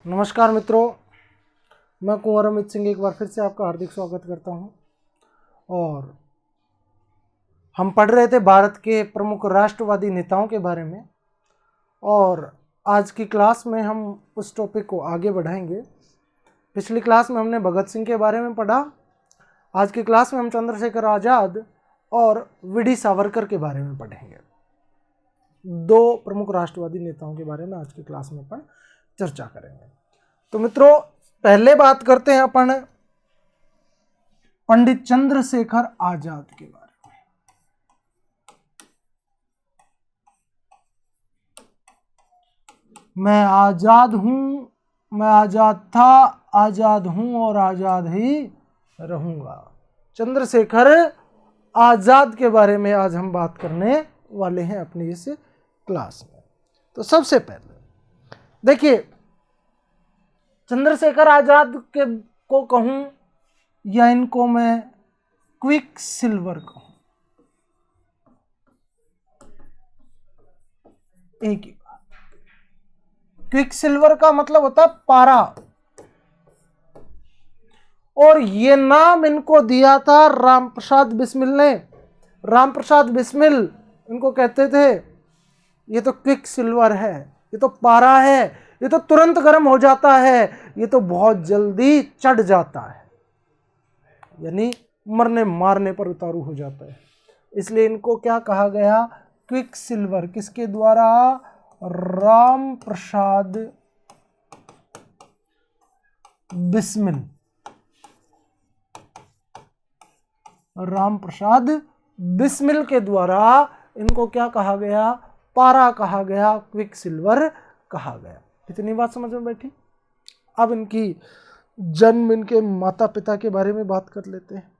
नमस्कार मित्रों, मैं कुंवर अमित सिंह एक बार फिर से आपका हार्दिक स्वागत करता हूं। और हम पढ़ रहे थे भारत के प्रमुख राष्ट्रवादी नेताओं के बारे में, और आज की क्लास में हम उस टॉपिक को आगे बढ़ाएंगे। पिछली क्लास में हमने भगत सिंह के बारे में पढ़ा। आज की क्लास में हम चंद्रशेखर आज़ाद और वी.डी. सावरकर के बारे में पढ़ेंगे। दो प्रमुख राष्ट्रवादी नेताओं के बारे में आज की क्लास में अपन चर्चा करेंगे। तो मित्रों, पहले बात करते हैं अपन पंडित चंद्रशेखर आजाद के बारे में। मैं आजाद हूं, मैं आजाद था, आजाद हूं और आजाद ही रहूंगा। चंद्रशेखर आजाद के बारे में आज हम बात करने वाले हैं अपनी इस क्लास में। तो सबसे पहले देखिए, चंद्रशेखर आजाद के को कहूं या इनको मैं क्विक सिल्वर कहूं, एक ही बात। क्विक सिल्वर का मतलब होता है पारा, और ये नाम इनको दिया था राम प्रसाद बिस्मिल ने। राम प्रसाद बिस्मिल इनको कहते थे ये तो क्विक सिल्वर है, ये तो पारा है, ये तो तुरंत गर्म हो जाता है, ये तो बहुत जल्दी चढ़ जाता है, यानी मरने मारने पर उतारू हो जाता है। इसलिए इनको क्या कहा गया? Quick silver. किसके द्वारा? राम प्रसाद बिस्मिल। राम प्रसाद बिस्मिल के द्वारा इनको क्या कहा गया? पारा कहा गया, क्विक सिल्वर कहा गया। इतनी बात समझ में बैठी। अब इनकी जन्म, इनके माता पिता के बारे में बात कर लेते हैं।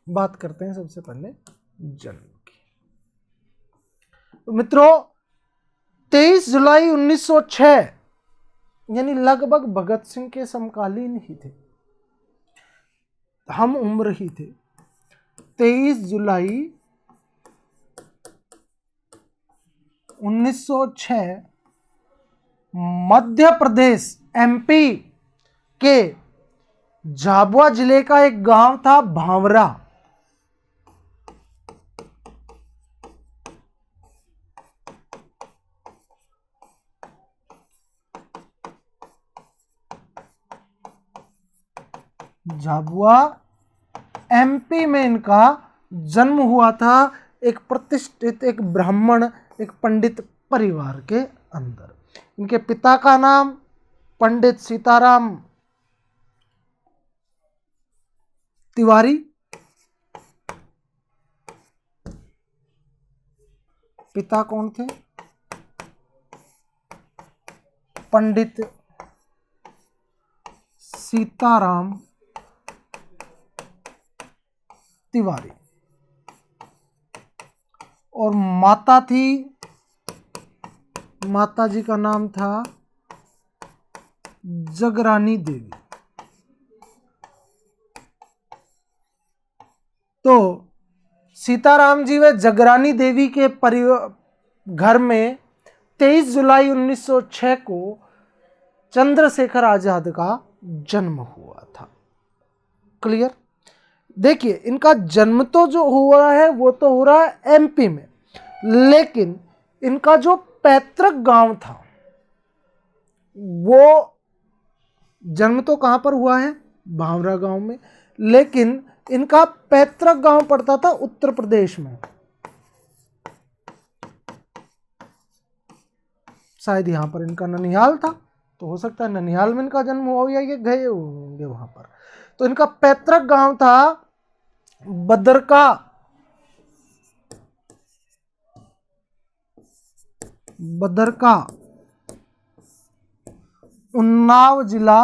बात करते हैं सबसे पहले जन्म की। तो मित्रों, 23 जुलाई 1906 यानी लगभग भगत सिंह के समकालीन ही थे, हम उम्र ही थे। 23 जुलाई 1906 मध्य प्रदेश एमपी के झाबुआ जिले का एक गांव था भांवरा। झाबुआ एमपी में इनका जन्म हुआ था, एक प्रतिष्ठित, एक ब्राह्मण, एक पंडित परिवार के अंदर। इनके पिता का नाम पंडित सीताराम तिवारी, पिता कौन थे? पंडित सीताराम तिवारी, और माता थी, माता जी का नाम था जगरानी देवी। तो सीताराम जी व जगरानी देवी के घर में 23 जुलाई 1906 को चंद्रशेखर आजाद का जन्म हुआ था। क्लियर? देखिए, इनका जन्म तो जो हुआ है वो तो हो रहा है एमपी में, लेकिन इनका जो पैतृक गांव था वो जन्म तो कहां पर हुआ है? भांवरा गांव में, लेकिन इनका पैतृक गांव पड़ता था उत्तर प्रदेश में। शायद यहां पर इनका ननिहाल था, तो हो सकता है ननिहाल में इनका जन्म हुआ या ये गए होंगे वहां पर। तो इनका पैतृक गांव था बदरका, बदरका, उन्नाव जिला,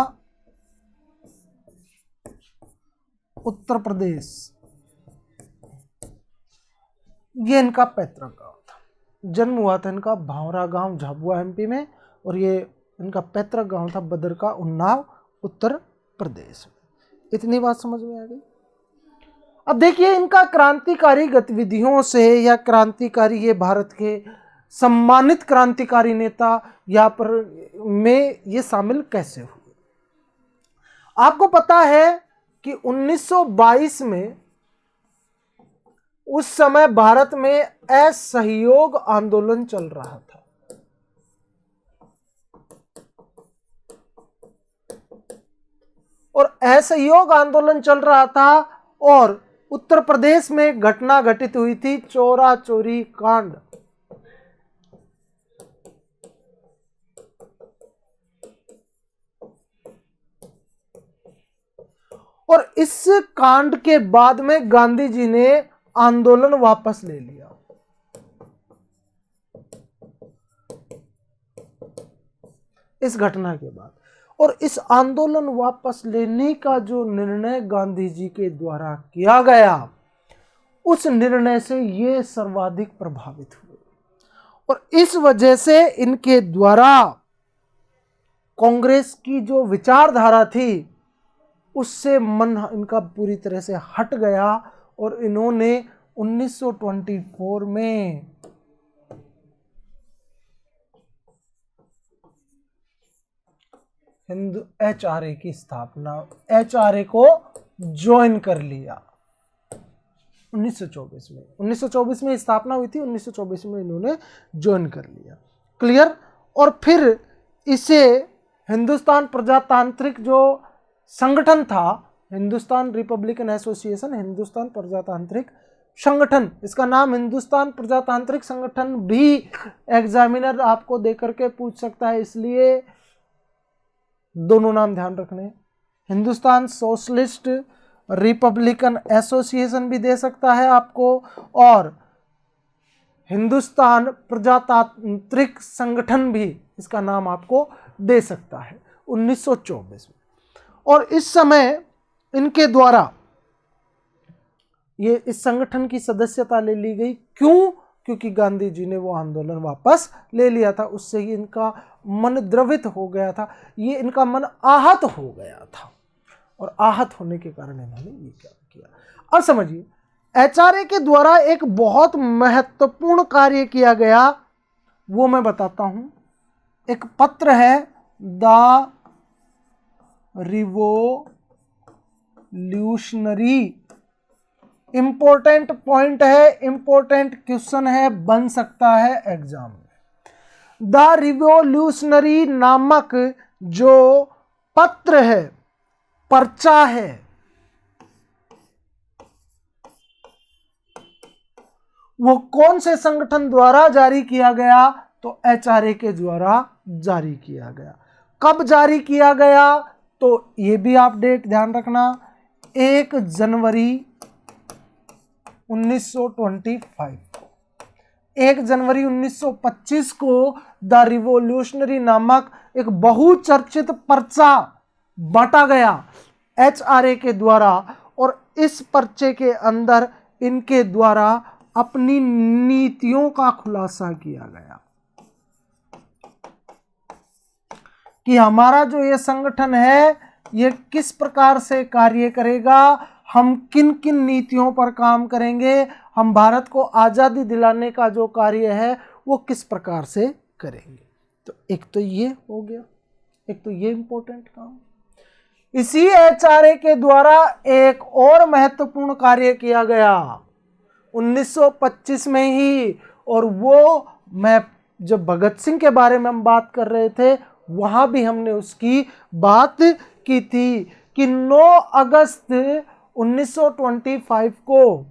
उत्तर प्रदेश। ये इनका पैतृक गांव था। जन्म हुआ था इनका भांवरा गांव झाबुआ एमपी में, और ये इनका पैतृक गांव था बदरका, उन्नाव, उत्तर प्रदेश में। इतनी बात समझ में आ गई। अब देखिए इनका क्रांतिकारी गतिविधियों से या क्रांतिकारी, ये भारत के सम्मानित क्रांतिकारी नेता यहाँ पर में ये शामिल कैसे हुए। आपको पता है कि 1922 में उस समय भारत में असहयोग आंदोलन चल रहा था। और असहयोग आंदोलन चल रहा था और उत्तर प्रदेश में घटना घटित हुई थी, चोरा चोरी कांड। और इस कांड के बाद में गांधी जी ने आंदोलन वापस ले लिया। इस घटना के बाद, और इस आंदोलन वापस लेने का जो निर्णय गांधी जी के द्वारा किया गया, उस निर्णय से ये सर्वाधिक प्रभावित हुए और इस वजह से इनके द्वारा कांग्रेस की जो विचारधारा थी उससे मन इनका पूरी तरह से हट गया और इन्होंने 1924 में हिंदू HRA की स्थापना, HRA को ज्वाइन कर लिया 1924 में स्थापना हुई थी, 1924 में इन्होंने ज्वाइन कर लिया। क्लियर। और फिर इसे हिंदुस्तान प्रजातांत्रिक जो संगठन था, हिंदुस्तान रिपब्लिकन एसोसिएशन, हिंदुस्तान प्रजातांत्रिक संगठन, इसका नाम हिंदुस्तान प्रजातांत्रिक संगठन भी एग्जामिनर आपको देकर के पूछ सकता है, इसलिए दोनों नाम ध्यान रखने। हिंदुस्तान सोशलिस्ट रिपब्लिकन एसोसिएशन भी दे सकता है आपको और हिंदुस्तान प्रजातांत्रिक संगठन भी इसका नाम आपको दे सकता है 1924 में। और इस समय इनके द्वारा ये इस संगठन की सदस्यता ले ली गई। क्यों? क्योंकि गांधी जी ने वो आंदोलन वापस ले लिया था, उससे ही इनका मन द्रवित हो गया था, ये इनका मन आहत हो गया था और आहत होने के कारण इन्होंने ये क्या किया। अब समझिए, HRA के द्वारा एक बहुत महत्वपूर्ण कार्य किया गया, वो मैं बताता हूं। एक पत्र है द रिवोल्यूशनरी, इंपॉर्टेंट पॉइंट है, इंपॉर्टेंट क्वेश्चन है, बन सकता है एग्जाम में। द रिवोल्यूशनरी नामक जो पत्र है, पर्चा है, वो कौन से संगठन द्वारा जारी किया गया? तो HRA के द्वारा जारी किया गया। कब जारी किया गया? तो ये भी आप डेट ध्यान रखना, 1 जनवरी 1925 को। 1 जनवरी 1925 को द रिवोल्यूशनरी नामक एक बहुचर्चित पर्चा बांटा गया HRA के द्वारा और इस पर्चे के अंदर इनके द्वारा अपनी नीतियों का खुलासा किया गया कि हमारा जो ये संगठन है ये किस प्रकार से कार्य करेगा, हम किन किन नीतियों पर काम करेंगे, हम भारत को आज़ादी दिलाने का जो कार्य है वो किस प्रकार से करेंगे। तो एक तो ये हो गया, एक तो ये इंपॉर्टेंट काम। इसी HRA के द्वारा एक और महत्वपूर्ण कार्य किया गया 1925 में ही, और वो मैं जब भगत सिंह के बारे में हम बात कर रहे थे वहां भी हमने उसकी बात की थी कि 9 अगस्त 1925 को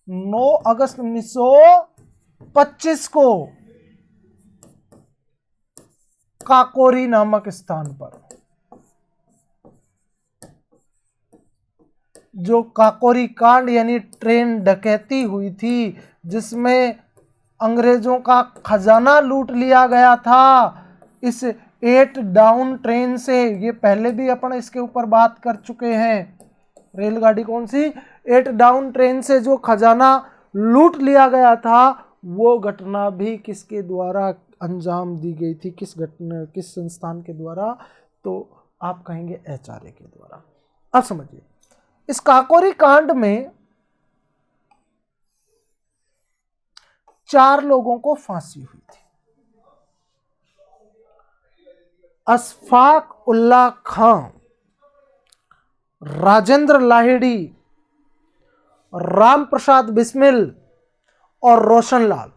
9 अगस्त 1925 को काकोरी नामक स्थान पर जो काकोरी कांड यानी ट्रेन डकैती हुई थी, जिसमें अंग्रेजों का खजाना लूट लिया गया था इस 8 डाउन ट्रेन से। ये पहले भी अपन इसके ऊपर बात कर चुके हैं। रेलगाड़ी कौन सी? 8 डाउन ट्रेन से जो खजाना लूट लिया गया था, वो घटना भी किसके द्वारा अंजाम दी गई थी, किस संस्थान के द्वारा? तो आप कहेंगे एचआरए के द्वारा। अब समझिए, इस काकोरी कांड में 4 लोगों को फांसी हुई थी। अशफाक उल्लाह खां, राजेंद्र लाहिड़ी, राम प्रसाद बिस्मिल और रोशनलाल।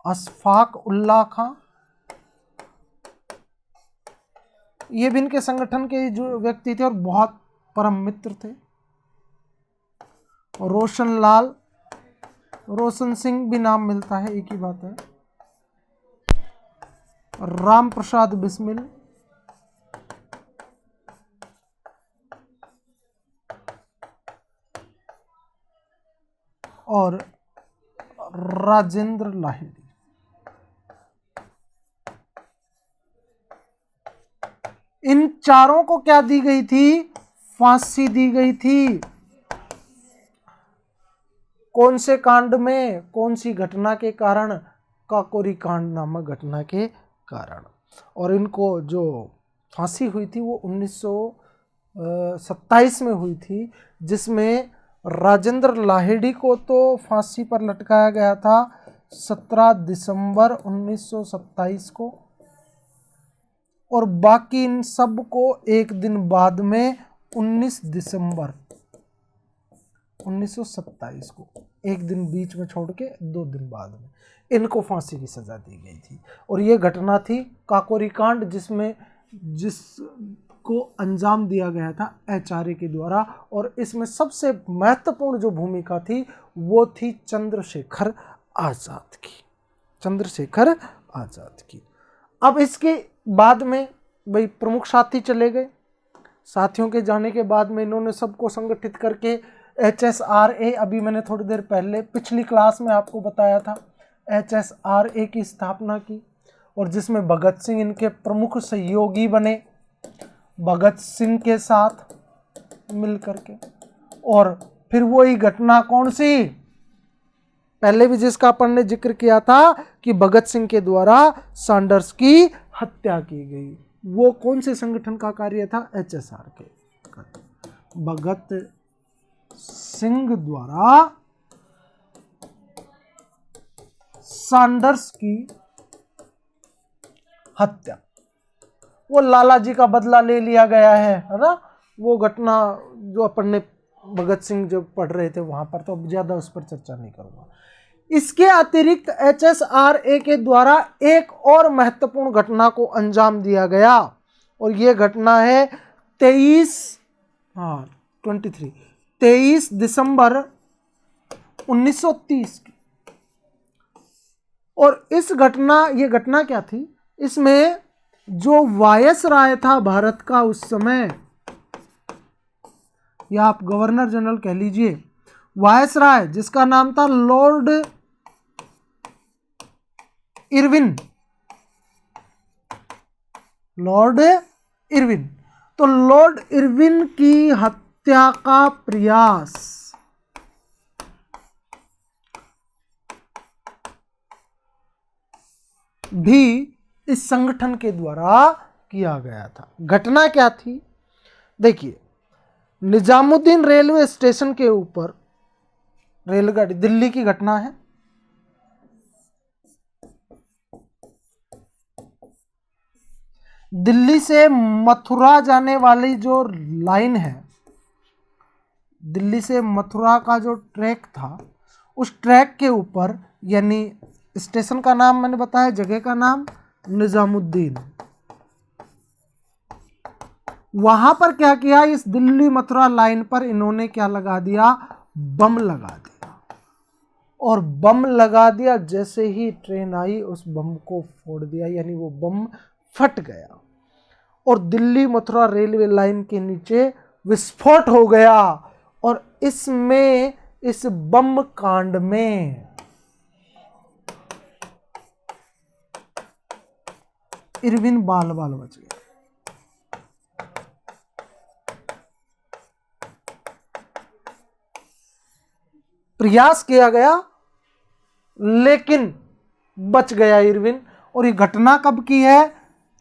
अशफाक उल्लाह खां, ये भी इनके संगठन के जो व्यक्ति थे और बहुत परम मित्र थे। रोशनलाल, रोशन सिंह भी नाम मिलता है, एक ही बात है। राम प्रसाद बिस्मिल और राजेंद्र लाहिड़ी। इन चारों को क्या दी गई थी? फांसी दी गई थी। कौन से कांड में, कौन सी घटना के कारण? काकोरी कांड नामक घटना के कारण। और इनको जो फांसी हुई थी वो 1927 में हुई थी, जिसमें राजेंद्र लाहिड़ी को तो फांसी पर लटकाया गया था 17 दिसंबर 1927 को, और बाकी इन सब को एक दिन बाद में 19 दिसंबर 1927 को, एक दिन बीच में छोड़ के 2 दिन बाद में इनको फांसी की सजा दी गई थी। और ये घटना थी काकोरी कांड, जिसको अंजाम दिया गया था एचआरए के द्वारा। और इसमें सबसे महत्वपूर्ण जो भूमिका थी वो थी चंद्रशेखर आजाद की। चंद्रशेखर आजाद की। अब इसके बाद में भाई प्रमुख साथी चले गए। साथियों के जाने के बाद में इन्होंने सबको संगठित करके HSRA, अभी मैंने थोड़ी देर पहले पिछली क्लास में आपको बताया था, HSRA की स्थापना की, और जिसमें भगत सिंह इनके प्रमुख सहयोगी बने, भगत सिंह के साथ मिल करके। और फिर वही घटना कौन सी, पहले भी जिसका अपन ने जिक्र किया था कि भगत सिंह के द्वारा सैंडर्स की हत्या की गई, वो कौन से संगठन का कार्य था? HSR के। भगत सिंह द्वारा सैंडर्स की हत्या, वो लाला जी का बदला ले लिया गया है ना, वो घटना जो अपन ने भगत सिंह जब पढ़ रहे थे वहां पर, तो अब ज्यादा उस पर चर्चा नहीं करूंगा। इसके अतिरिक्त HSRA के द्वारा एक और महत्वपूर्ण घटना को अंजाम दिया गया, और यह घटना है 23 दिसंबर 1930 की। और ये घटना क्या थी? इसमें जो वायसराय था भारत का उस समय, या आप गवर्नर जनरल कह लीजिए, वायसराय जिसका नाम था लॉर्ड इरविन। तो लॉर्ड इरविन की हत्या का प्रयास भी इस संगठन के द्वारा किया गया था। घटना क्या थी? देखिए, निजामुद्दीन रेलवे स्टेशन के ऊपर रेलगाड़ी, दिल्ली की घटना है, दिल्ली से मथुरा जाने वाली जो लाइन है, दिल्ली से मथुरा का जो ट्रैक था, उस ट्रैक के ऊपर, यानी स्टेशन का नाम मैंने बताया, जगह का नाम निजामुद्दीन, वहां पर क्या किया, इस दिल्ली मथुरा लाइन पर इन्होंने क्या लगा दिया? बम लगा दिया। और बम लगा दिया, जैसे ही ट्रेन आई उस बम को फोड़ दिया, यानी वो बम फट गया और दिल्ली मथुरा रेलवे लाइन के नीचे विस्फोट हो गया। और इसमें, इस बम कांड में इरविन बाल बाल बच गया। प्रयास किया गया लेकिन बच गया इरविन, और ये घटना कब की है?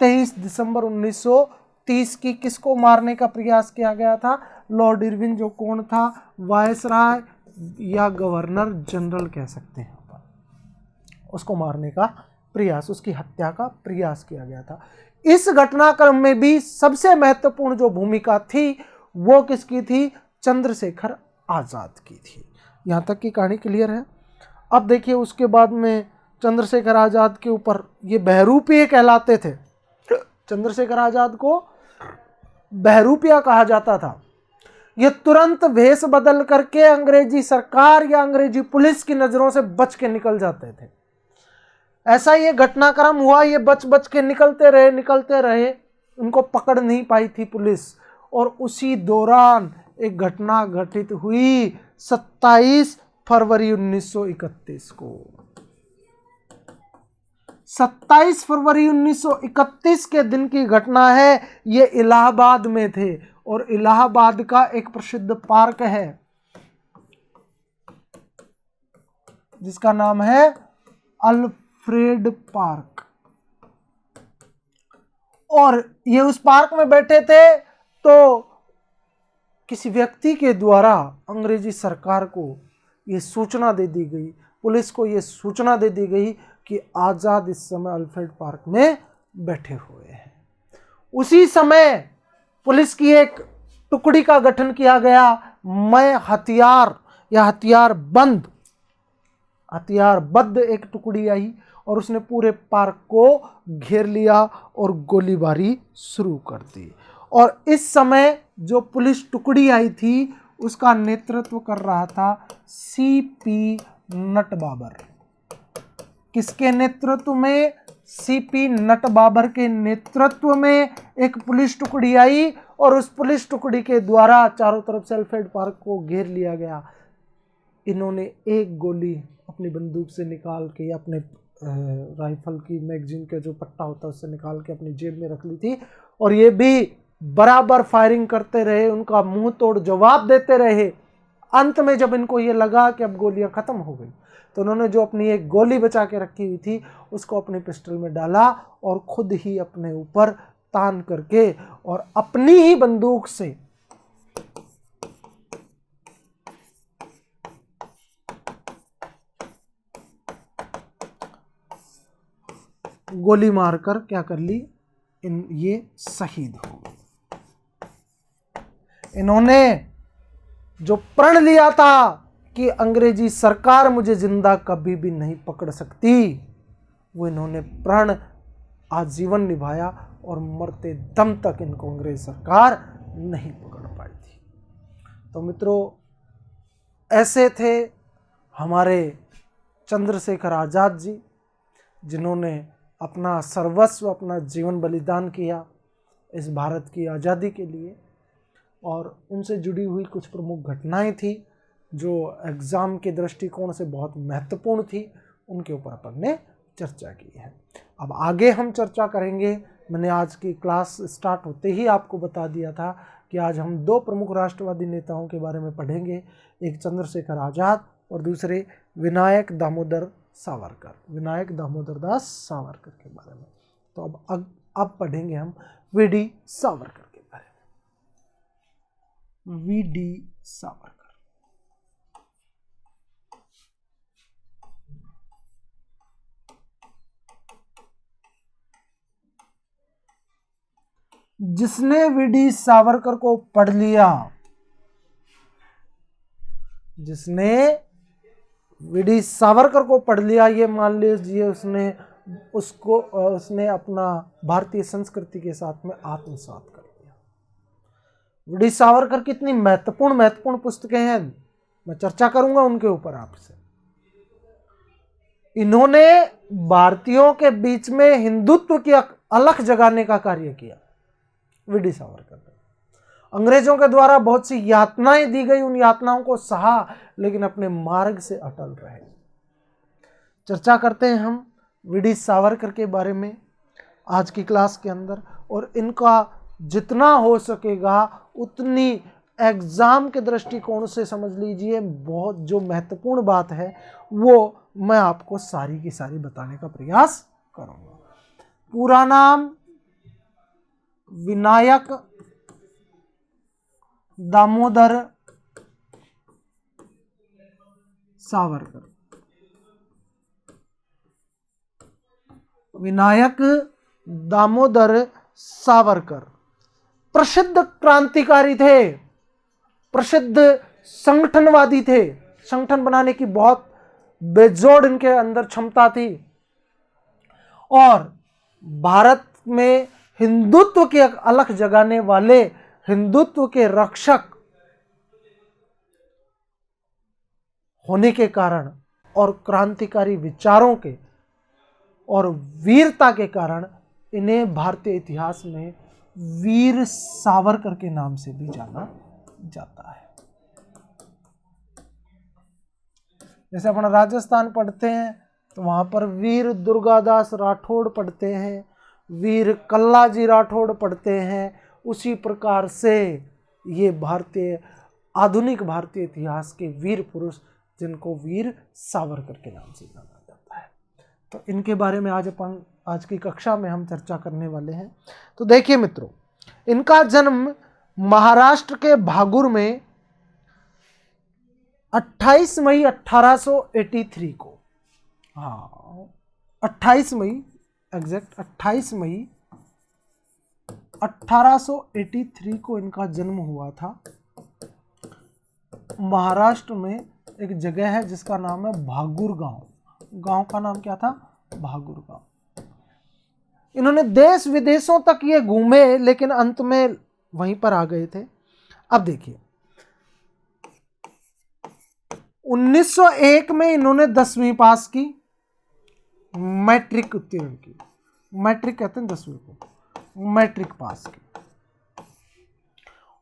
23 दिसंबर 1930 की। किसको मारने का प्रयास किया गया था? लॉर्ड इरविन, जो कौन था? वायसराय या गवर्नर जनरल कह सकते हैं, उसको मारने का प्रयास, उसकी हत्या का प्रयास किया गया था। इस घटनाक्रम में भी सबसे महत्वपूर्ण जो भूमिका थी वो किसकी थी? चंद्रशेखर आजाद की थी। यहां तक की कहानी क्लियर है। अब देखिए उसके बाद में चंद्रशेखर आजाद के ऊपर ये बहरूपिये कहलाते थे। चंद्रशेखर आजाद को बहरूपिया कहा जाता था। ये तुरंत भेष बदल करके अंग्रेजी सरकार या अंग्रेजी पुलिस की नजरों से बच के निकल जाते थे। ऐसा ये घटनाक्रम हुआ, ये बच बच के निकलते रहे, उनको पकड़ नहीं पाई थी पुलिस। और उसी दौरान एक घटना घटित हुई 27 फरवरी 1931 को। 27 फरवरी 1931 के दिन की घटना है। ये इलाहाबाद में थे और इलाहाबाद का एक प्रसिद्ध पार्क है जिसका नाम है अल्फ्रेड पार्क। और ये उस पार्क में बैठे थे तो किसी व्यक्ति के द्वारा अंग्रेजी सरकार को ये सूचना दे दी गई, पुलिस को ये सूचना दे दी गई कि आजाद इस समय अल्फ्रेड पार्क में बैठे हुए हैं। उसी समय पुलिस की एक टुकड़ी का गठन किया गया। मैं हथियार या हथियारबद्ध एक टुकड़ी आई और उसने पूरे पार्क को घेर लिया और गोलीबारी शुरू कर दी। और इस समय जो पुलिस टुकड़ी आई थी उसका नेतृत्व कर रहा था सीपी नटबाबर। किसके नेतृत्व में? सीपी नटबाबर के नेतृत्व में एक पुलिस टुकड़ी आई और उस पुलिस टुकड़ी के द्वारा चारों तरफ से अल्फ्रेड पार्क को घेर लिया गया। इन्होंने एक गोली अपनी बंदूक से निकाल के, अपने राइफल की मैगजीन का जो पट्टा होता है उससे निकाल के अपनी जेब में रख ली थी और ये भी बराबर फायरिंग करते रहे, उनका मुंह तोड़ जवाब देते रहे। अंत में जब इनको ये लगा कि अब गोलियां खत्म हो गई तो उन्होंने जो अपनी एक गोली बचा के रखी हुई थी उसको अपनी पिस्टल में डाला और खुद ही अपने ऊपर तान करके और अपनी ही बंदूक से गोली मारकर क्या कर ली? ये शहीद हो गए। इन्होंने जो प्रण लिया था कि अंग्रेजी सरकार मुझे जिंदा कभी भी नहीं पकड़ सकती, वो इन्होंने प्रण आजीवन निभाया और मरते दम तक इनको अंग्रेज सरकार नहीं पकड़ पाई थी। तो मित्रों, ऐसे थे हमारे चंद्रशेखर आजाद जी, जिन्होंने अपना सर्वस्व, अपना जीवन बलिदान किया इस भारत की आज़ादी के लिए। और उनसे जुड़ी हुई कुछ प्रमुख घटनाएं थी जो एग्ज़ाम के दृष्टिकोण से बहुत महत्वपूर्ण थी, उनके ऊपर अपन ने चर्चा की है। अब आगे हम चर्चा करेंगे। मैंने आज की क्लास स्टार्ट होते ही आपको बता दिया था कि आज हम दो प्रमुख राष्ट्रवादी नेताओं के बारे में पढ़ेंगे, एक चंद्रशेखर आज़ाद और दूसरे विनायक दामोदर सावरकर, विनायक दामोदर दास सावरकर के बारे में। तो अब पढ़ेंगे हम वीडी सावरकर के बारे में। वीडी सावरकर जिसने वीडी सावरकर को पढ़ लिया, जिसने वीडी सावरकर को पढ़ लिया, ये मान लीजिए उसने अपना भारतीय संस्कृति के साथ में आत्मसात कर लिया। वीडी सावरकर की इतनी महत्वपूर्ण पुस्तकें हैं, मैं चर्चा करूंगा उनके ऊपर आपसे। इन्होंने भारतीयों के बीच में हिंदुत्व की अलख जगाने का कार्य किया। वीडी सावरकर ने अंग्रेजों के द्वारा बहुत सी यातनाएं दी गई, उन यातनाओं को सहा, लेकिन अपने मार्ग से अटल रहे। चर्चा करते हैं हम वीडी सावरकर के बारे में आज की क्लास के अंदर, और इनका जितना हो सकेगा उतनी एग्जाम के दृष्टिकोण से समझ लीजिए, बहुत जो महत्वपूर्ण बात है वो मैं आपको सारी की सारी बताने का प्रयास करूंगा। पूरा नाम विनायक दामोदर सावरकर। विनायक दामोदर सावरकर प्रसिद्ध क्रांतिकारी थे, प्रसिद्ध संगठनवादी थे। संगठन बनाने की बहुत बेजोड़ इनके अंदर क्षमता थी और भारत में हिंदुत्व की अलख जगाने वाले, हिंदुत्व के रक्षक होने के कारण और क्रांतिकारी विचारों के और वीरता के कारण इन्हें भारतीय इतिहास में वीर सावरकर के नाम से भी जाना जाता है। जैसे अपन राजस्थान पढ़ते हैं तो वहां पर वीर दुर्गादास राठौड़ पढ़ते हैं, वीर कल्लाजी राठौड़ पढ़ते हैं। उसी प्रकार से ये भारतीय, आधुनिक भारतीय इतिहास के वीर पुरुष जिनको वीर सावरकर के नाम से जाना जाता है, तो इनके बारे में आज की कक्षा में हम चर्चा करने वाले हैं। तो देखिए मित्रों, इनका जन्म महाराष्ट्र के भागुर में 28 मई 1883 को, 28 मई, एग्जैक्ट 28 मई 1883 को इनका जन्म हुआ था। महाराष्ट्र में एक जगह है जिसका नाम है भागुर गांव। गांव का नाम क्या था? भागुर गांव। इन्होंने देश विदेशों तक ये घूमे लेकिन अंत में वहीं पर आ गए थे। अब देखिए 1901 में इन्होंने 10वीं पास की, मैट्रिक उत्तीर्ण की। मैट्रिक कहते हैं 10वीं को, मैट्रिक पास की।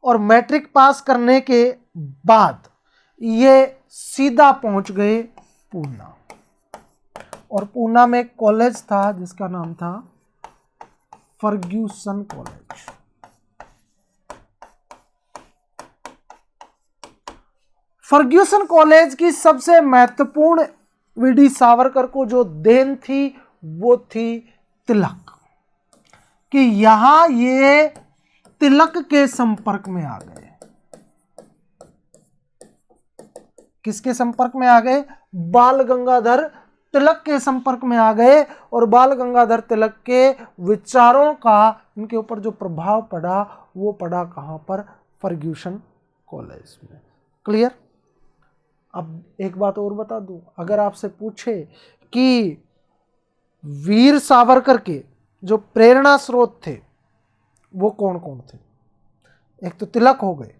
और मैट्रिक पास करने के बाद ये सीधा पहुंच गए पूना, और पूना में एक कॉलेज था जिसका नाम था फर्ग्यूसन कॉलेज। फर्ग्यूसन कॉलेज की सबसे महत्वपूर्ण वीडी सावरकर को जो देन थी वो थी तिलक, कि यहां ये तिलक के संपर्क में आ गए। किसके संपर्क में आ गए? बाल गंगाधर तिलक के संपर्क में आ गए। और बाल गंगाधर तिलक के विचारों का इनके ऊपर जो प्रभाव पड़ा वो पड़ा कहां पर? फर्ग्यूसन कॉलेज में। क्लियर? अब एक बात और बता दूं, अगर आपसे पूछे कि वीर सावरकर के जो प्रेरणा स्रोत थे वो कौन कौन थे? एक तो तिलक हो गए,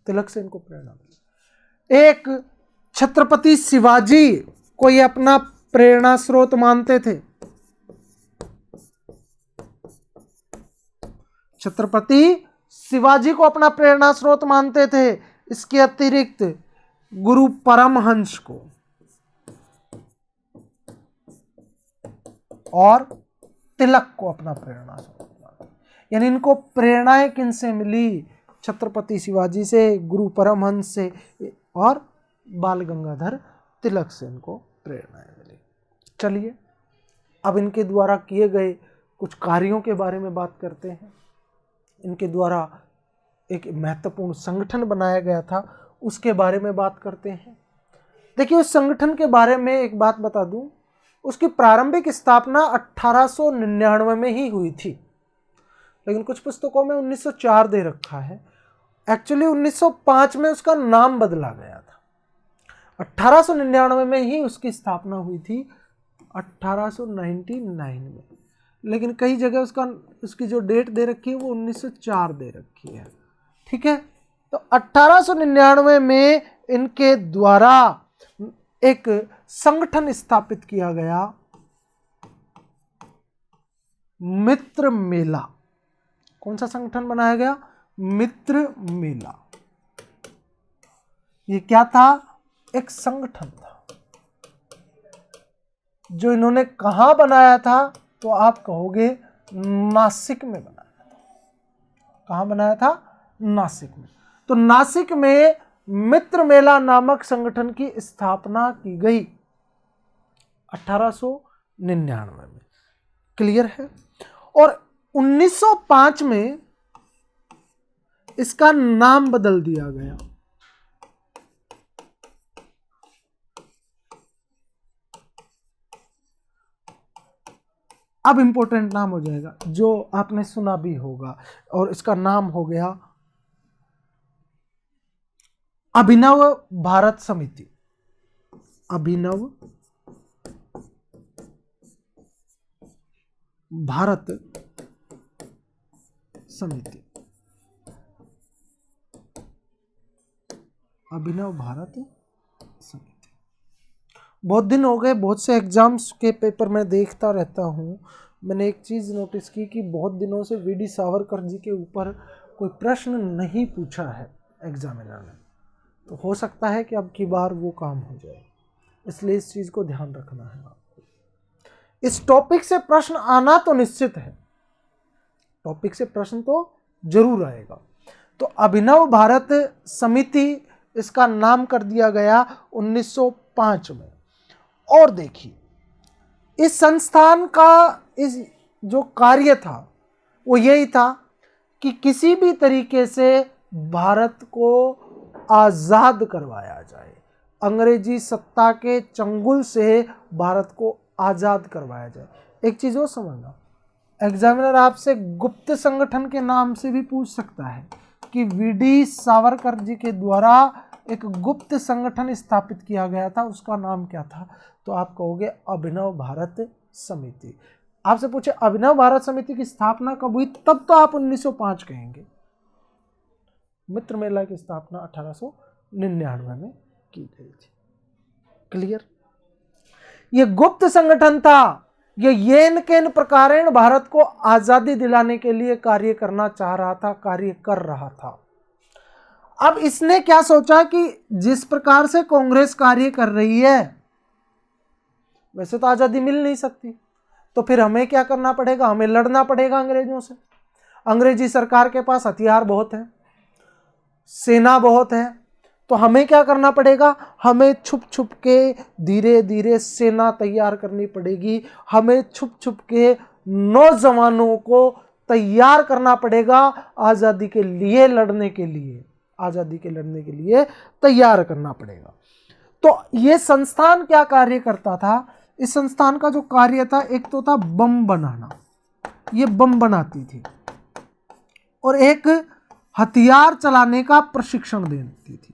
तिलक से इनको प्रेरणा मिली। एक छत्रपति शिवाजी को ये अपना प्रेरणा स्रोत मानते थे। छत्रपति शिवाजी को अपना प्रेरणा स्रोत मानते थे। इसके अतिरिक्त गुरु परमहंस को और तिलक को अपना प्रेरणा स्रोत मानते। यानी इनको प्रेरणाएं किनसे मिली? छत्रपति शिवाजी से, गुरु परमहंस से और बाल गंगाधर तिलक से इनको प्रेरणाएं मिली। चलिए अब इनके द्वारा किए गए कुछ कार्यों के बारे में बात करते हैं। इनके द्वारा एक महत्वपूर्ण संगठन बनाया गया था, उसके बारे में बात करते हैं। देखिए उस संगठन के बारे में एक बात बता दूं, उसकी प्रारंभिक स्थापना 1899 में ही हुई थी, लेकिन कुछ पुस्तकों में 1904 दे रखा है। एक्चुअली 1905 में उसका नाम बदला गया था। 1899 में ही उसकी स्थापना हुई थी, 1899 में, लेकिन कई जगह उसकी जो डेट दे रखी है वो 1904 दे रखी है। ठीक है, तो 1899 में इनके द्वारा एक संगठन स्थापित किया गया, मित्र मेला। कौन सा संगठन बनाया गया? मित्र मेला। ये क्या था? एक संगठन था जो इन्होंने कहां बनाया था? तो आप कहोगे नासिक में बनाया था। कहां बनाया था? नासिक में। तो नासिक में मित्र मेला नामक संगठन की स्थापना की गई 1899 में। क्लियर है। और 1905 में इसका नाम बदल दिया गया। अब इंपॉर्टेंट नाम हो जाएगा जो आपने सुना भी होगा, और इसका नाम हो गया अभिनव भारत समिति। अभिनव भारत समिति। अभिनव भारत समिति। बहुत दिन हो गए, बहुत से एग्जाम्स के पेपर में देखता रहता हूँ। मैंने एक चीज़ नोटिस की कि बहुत दिनों से वीडी सावरकर जी के ऊपर कोई प्रश्न नहीं पूछा है एग्जामिनर ने। तो हो सकता है कि अब की बार वो काम हो जाए, इसलिए इस चीज़ को ध्यान रखना है आपको। इस टॉपिक से प्रश्न आना तो निश्चित है, टॉपिक से प्रश्न तो जरूर आएगा। तो अभिनव भारत समिति इसका नाम कर दिया गया 1905 में। और देखिए इस संस्थान का इस जो कार्य था वो यही था कि किसी भी तरीके से भारत को आज़ाद करवाया जाए, अंग्रेजी सत्ता के चंगुल से भारत को आज़ाद करवाया जाए। एक चीज़ और समझना, एग्जामिनर आपसे गुप्त संगठन के नाम से भी पूछ सकता है कि वीडी सावरकर जी के द्वारा एक गुप्त संगठन स्थापित किया गया था, उसका नाम क्या था? तो आप कहोगे अभिनव भारत समिति। आपसे पूछे अभिनव भारत समिति की स्थापना कब हुई, तब तो आप 1905 कहेंगे। मित्र मेला की स्थापना 1899 में की गई थी। क्लियर? यह गुप्त संगठन था, ये येन केन प्रकारेण भारत को आजादी दिलाने के लिए कार्य करना चाह रहा था, कार्य कर रहा था। अब इसने क्या सोचा कि जिस प्रकार से कांग्रेस कार्य कर रही है वैसे तो आजादी मिल नहीं सकती, तो फिर हमें क्या करना पड़ेगा? हमें लड़ना पड़ेगा अंग्रेजों से। अंग्रेजी सरकार के पास हथियार बहुत है, सेना बहुत है, तो हमें क्या करना पड़ेगा? हमें छुप छुप के धीरे धीरे सेना तैयार करनी पड़ेगी। हमें छुप छुप के नौजवानों को तैयार करना पड़ेगा आज़ादी के लिए लड़ने के लिए, आज़ादी के लड़ने के लिए तैयार करना पड़ेगा। तो ये संस्थान क्या कार्य करता था? इस संस्थान का जो कार्य था, एक तो था बम बनाना, ये बम बनाती थी, और एक हथियार चलाने का प्रशिक्षण देती थी।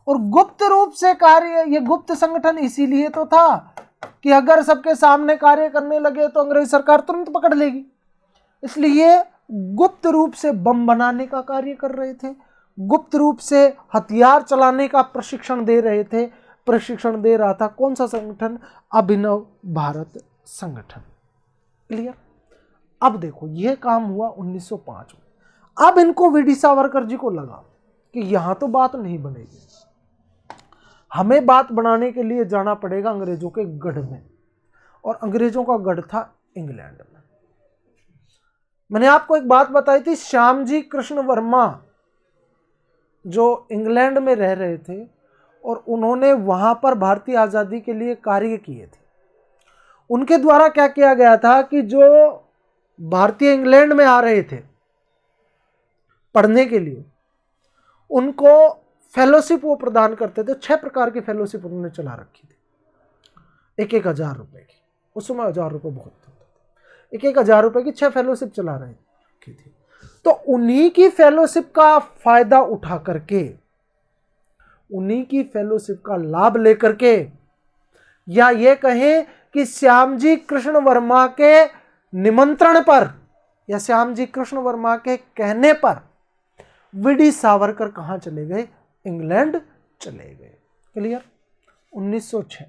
और गुप्त रूप से कार्य, ये गुप्त संगठन इसीलिए तो था कि अगर सबके सामने कार्य करने लगे तो अंग्रेज सरकार तुरंत पकड़ लेगी, इसलिए गुप्त रूप से बम बनाने का कार्य कर रहे थे, गुप्त रूप से हथियार चलाने का प्रशिक्षण दे रहे थे। प्रशिक्षण दे रहा था कौन सा संगठन? अभिनव भारत संगठन। क्लियर? अब देखो यह काम हुआ 1905 में। अब इनको वीडी सावरकर जी को लगा कि यहां तो बात नहीं बनेगी, हमें बात बनाने के लिए जाना पड़ेगा अंग्रेजों के गढ़ में, और अंग्रेजों का गढ़ था इंग्लैंड में। मैंने आपको एक बात बताई थी, श्यामजी कृष्ण वर्मा जो इंग्लैंड में रह रहे थे और उन्होंने वहां पर भारतीय आज़ादी के लिए कार्य किए थे। उनके द्वारा क्या किया गया था कि जो भारतीय इंग्लैंड में आ रहे थे पढ़ने के लिए, उनको फेलोशिप वो प्रदान करते थे। 6 प्रकार की फेलोशिप उन्होंने चला रखी थी, 1,000 रुपए की। उस समय 1000 रुपये बहुत होते थे। 1,000 रुपए की 6 फेलोशिप चला रखी थी। तो उन्हीं की फेलोशिप का फायदा उठा करके, उन्हीं की फेलोशिप का लाभ लेकर के, या ये कहें कि श्यामजी कृष्ण वर्मा के निमंत्रण पर या श्यामजी कृष्ण वर्मा के कहने पर वीडी सावरकर कहां चले गए? इंग्लैंड चले गए। क्लियर? 1906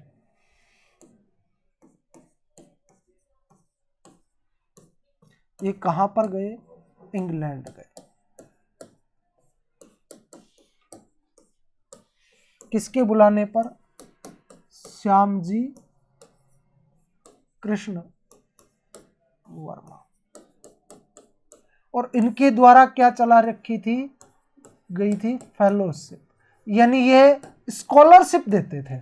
ये कहां पर गए? इंग्लैंड गए। किसके बुलाने पर? श्यामजी कृष्ण वर्मा। और इनके द्वारा क्या चला रखी थी? गई थी फेलोशिप। यानी ये स्कॉलरशिप देते थे,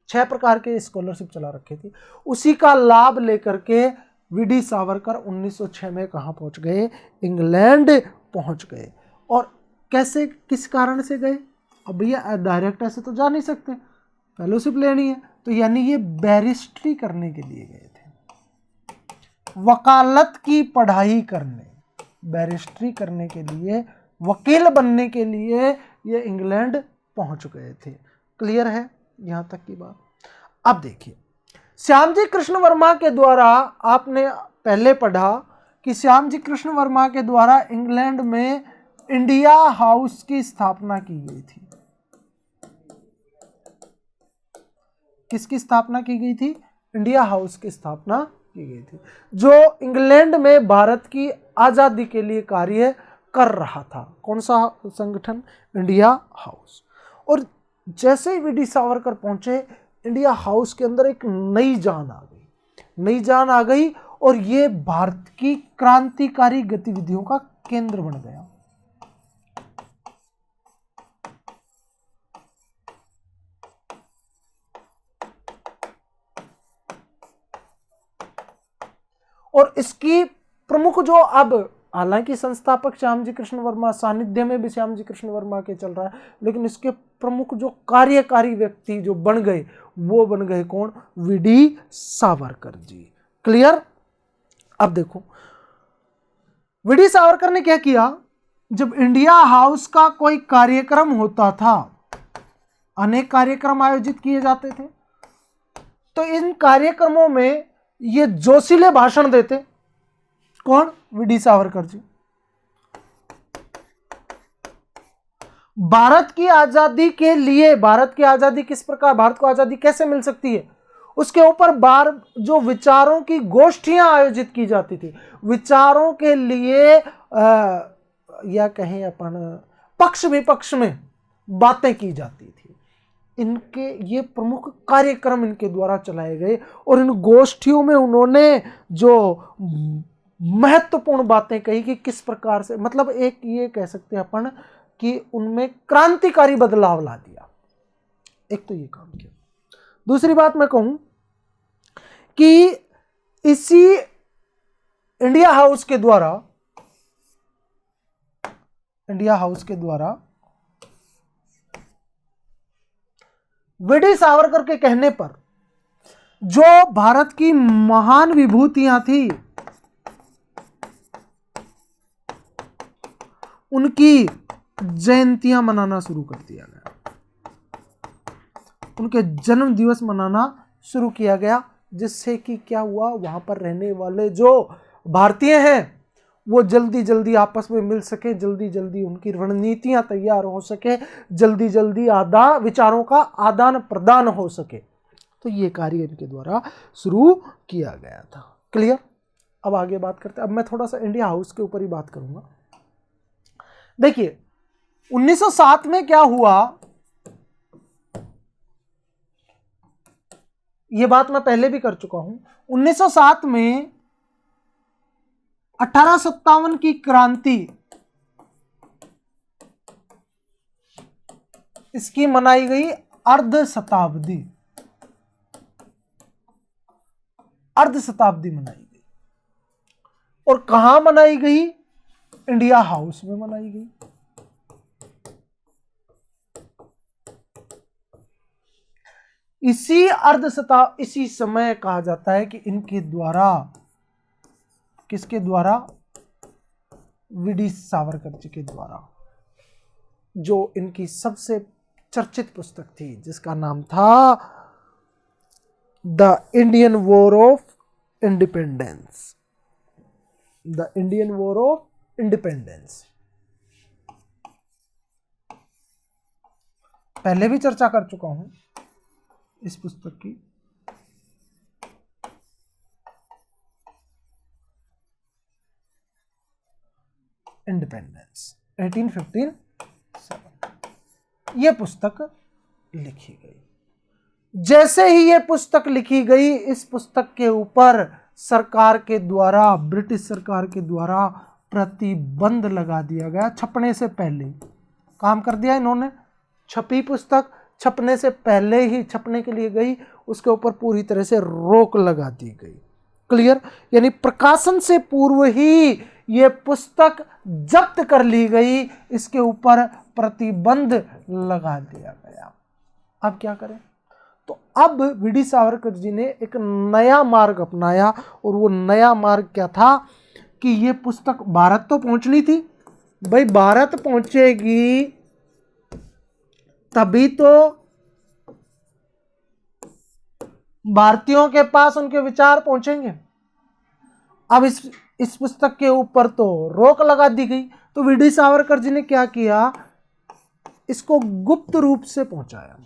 6 प्रकार के स्कॉलरशिप चला रखे थी। उसी का लाभ लेकर के वीडी सावरकर 1906 में कहाँ पहुंच गए? इंग्लैंड पहुंच गए। और कैसे, किस कारण से गए? अब भैया डायरेक्ट ऐसे तो जा नहीं सकते, फेलोशिप लेनी है, तो यानी ये बैरिस्ट्री करने के लिए गए थे, वकालत की पढ़ाई करने, बैरिस्ट्री करने के लिए, वकील बनने के लिए ये इंग्लैंड पहुंच गए थे। क्लियर है यहां तक की बात? अब देखिए, श्यामजी कृष्ण वर्मा के द्वारा, आपने पहले पढ़ा कि श्यामजी कृष्ण वर्मा के द्वारा इंग्लैंड में इंडिया हाउस की स्थापना की गई थी। किसकी स्थापना की गई थी? इंडिया हाउस की स्थापना की गई थी, जो इंग्लैंड में भारत की आजादी के लिए कार्य कर रहा था। कौन सा संगठन? India house. और जैसे ही वीडी सावरकर पहुंचे, इंडिया हाउस के अंदर एक नई जान आ गई, नई जान आ गई, और ये भारत की क्रांतिकारी गतिविधियों का केंद्र बन गया। और इसकी प्रमुख जो, अब हालांकि संस्थापक श्यामजी कृष्ण वर्मा, सानिध्य में भी श्यामजी कृष्ण वर्मा के चल रहा है, लेकिन इसके प्रमुख जो कार्यकारी व्यक्ति जो बन गए, वो बन गए कौन? वीडी सावरकर जी। क्लियर? अब देखो, वीडी सावरकर ने क्या किया, जब इंडिया हाउस का कोई कार्यक्रम होता था, अनेक कार्यक्रम आयोजित किए जाते थे, तो इन कार्यक्रमों में ये जोशीले भाषण देते। कौन? वीडी सावरकर जी। भारत की आजादी के लिए, भारत की आजादी किस प्रकार, भारत को आजादी कैसे मिल सकती है, उसके ऊपर बार जो विचारों की गोष्ठियां आयोजित की जाती थी, विचारों के लिए या कहें अपन पक्ष विपक्ष में बातें की जाती थी। इनके ये प्रमुख कार्यक्रम इनके द्वारा चलाए गए, और इन गोष्ठियों में उन्होंने जो महत्वपूर्ण बातें कही कि किस प्रकार से, मतलब एक ये कह सकते हैं अपन कि उनमें क्रांतिकारी बदलाव ला दिया। एक तो ये काम किया। दूसरी बात मैं कहूं कि इसी इंडिया हाउस के द्वारा, वीडी सावरकर के कहने पर जो भारत की महान विभूतियां थी, उनकी जयंतियां मनाना शुरू कर दिया गया, उनके जन्म दिवस मनाना शुरू किया गया, जिससे कि क्या हुआ, वहां पर रहने वाले जो भारतीय हैं वो जल्दी जल्दी आपस में मिल सके, जल्दी जल्दी उनकी रणनीतियां तैयार हो सके, जल्दी जल्दी विचारों का आदान प्रदान हो सके। तो ये कार्य इनके द्वारा शुरू किया गया था। क्लियर? अब आगे बात करते हैं। अब मैं थोड़ा सा इंडिया हाउस के ऊपर ही बात करूंगा। देखिए 1907 में क्या हुआ, यह बात मैं पहले भी कर चुका हूं। 1907 में 1857 की क्रांति, इसकी मनाई गई अर्ध शताब्दी मनाई गई। और कहां मनाई गई? इंडिया हाउस में मनाई गई। इसी समय कहा जाता है कि इनके द्वारा, किसके द्वारा? वीडी सावरकर जी के द्वारा, जो इनकी सबसे चर्चित पुस्तक थी जिसका नाम था the Indian war of independence. The Indian war of independence, पहले भी चर्चा कर चुका हूं इस पुस्तक की। इंडिपेंडेंस 1857, यह पुस्तक लिखी गई। जैसे ही यह पुस्तक लिखी गई, इस पुस्तक के ऊपर सरकार के द्वारा, ब्रिटिश सरकार के द्वारा प्रतिबंध लगा दिया गया। छपने से पहले काम कर दिया इन्होंने, छपी पुस्तक छपने से पहले ही छपने के लिए गई, उसके ऊपर पूरी तरह से रोक लगा दी गई। क्लियर? यानी प्रकाशन से पूर्व ही ये पुस्तक जब्त कर ली गई, इसके ऊपर प्रतिबंध लगा दिया गया। अब क्या करें? तो अब वीडी सावरकर जी ने एक नया मार्ग अपनाया, और वो नया मार्ग क्या था कि ये पुस्तक भारत तो पहुंचनी थी। भाई भारत पहुंचेगी तभी तो भारतीयों के पास उनके विचार पहुंचेंगे। अब इस पुस्तक के ऊपर तो रोक लगा दी गई, तो वीडी सावरकर जी ने क्या किया, इसको गुप्त रूप से पहुंचाया।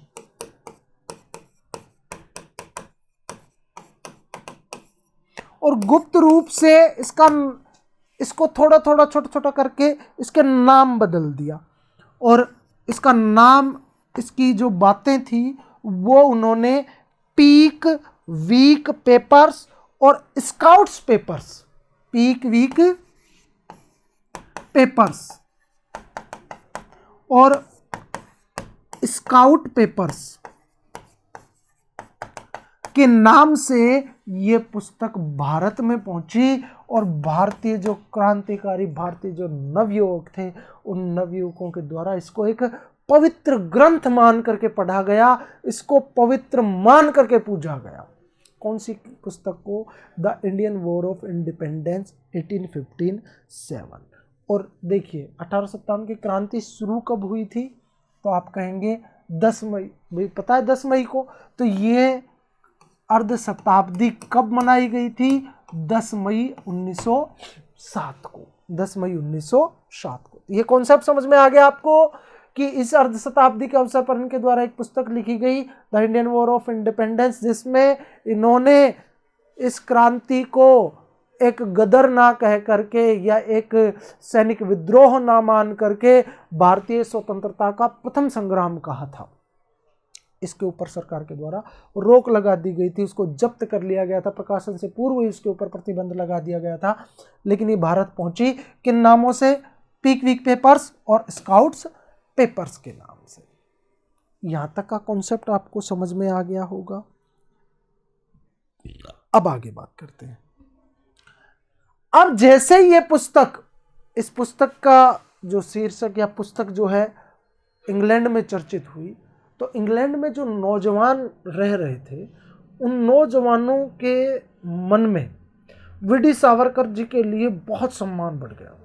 और गुप्त रूप से इसको थोड़ा थोड़ा छोटा छोटा करके इसके नाम बदल दिया, और इसका नाम, इसकी जो बातें थी वो उन्होंने पीक वीक पेपर्स और scouts papers, peak week papers और स्काउट पेपर्स के नाम से ये पुस्तक भारत में पहुंची, और भारतीय जो क्रांतिकारी, भारतीय जो नवयुवक थे, उन नवयुवकों के द्वारा इसको एक पवित्र ग्रंथ मान करके पढ़ा गया, इसको पवित्र मान करके पूजा गया। कौन सी पुस्तक को? The Indian war of independence 1857। और देखिए 1857 की क्रांति शुरू कब हुई थी? तो आप कहेंगे 10 मई, भाई पता है 10 मई को, तो ये अर्ध शताब्दी कब मनाई गई थी? 10 मई 1907 को, 10 मई 1907 को। ये कॉन्सेप्ट समझ में आ गया आपको कि इस अर्ध शताब्दी के अवसर पर इनके द्वारा एक पुस्तक लिखी गई, the Indian war of independence, जिसमें इन्होंने इस क्रांति को एक गदर ना कह करके या एक सैनिक विद्रोह ना मान करके भारतीय स्वतंत्रता का प्रथम संग्राम कहा था। इसके ऊपर सरकार के द्वारा रोक लगा दी गई थी, उसको जब्त कर लिया गया था, प्रकाशन से पूर्व ही इसके ऊपर प्रतिबंध लगा दिया गया था। लेकिन ये भारत पहुंची किन नामों से? पीक वीक पेपर्स और स्काउट्स पेपर्स के नाम से। यहां तक का कॉन्सेप्ट आपको समझ में आ गया होगा। अब आगे बात करते हैं। अब जैसे ये पुस्तक, इस पुस्तक का जो शीर्षक या पुस्तक जो है इंग्लैंड में चर्चित हुई, तो इंग्लैंड में जो नौजवान रह रहे थे, उन नौजवानों के मन में वीडी सावरकर जी के लिए बहुत सम्मान बढ़ गया।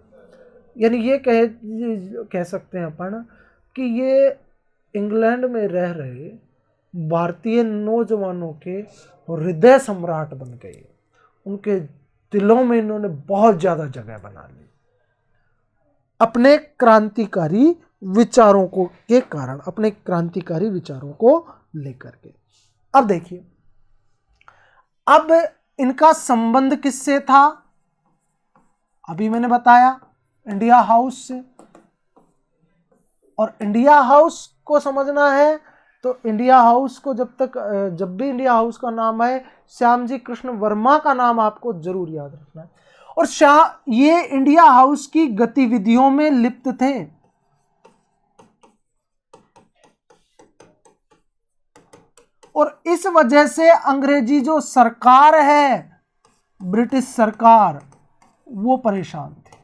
यानी ये कह सकते हैं अपन कि ये इंग्लैंड में रह रहे भारतीय नौजवानों के हृदय सम्राट बन गए। उनके दिलों में इन्होंने बहुत ज़्यादा जगह बना ली अपने क्रांतिकारी विचारों को के कारण, अपने क्रांतिकारी विचारों को लेकर के। अब देखिए, अब इनका संबंध किससे था? अभी मैंने बताया इंडिया हाउस से। और इंडिया हाउस को समझना है तो इंडिया हाउस को जब भी इंडिया हाउस का नाम है, श्यामजी कृष्ण वर्मा का नाम आपको जरूर याद रखना है। और ये इंडिया हाउस की गतिविधियों में लिप्त थे। और इस वजह से अंग्रेजी जो सरकार है, ब्रिटिश सरकार, वो परेशान थी।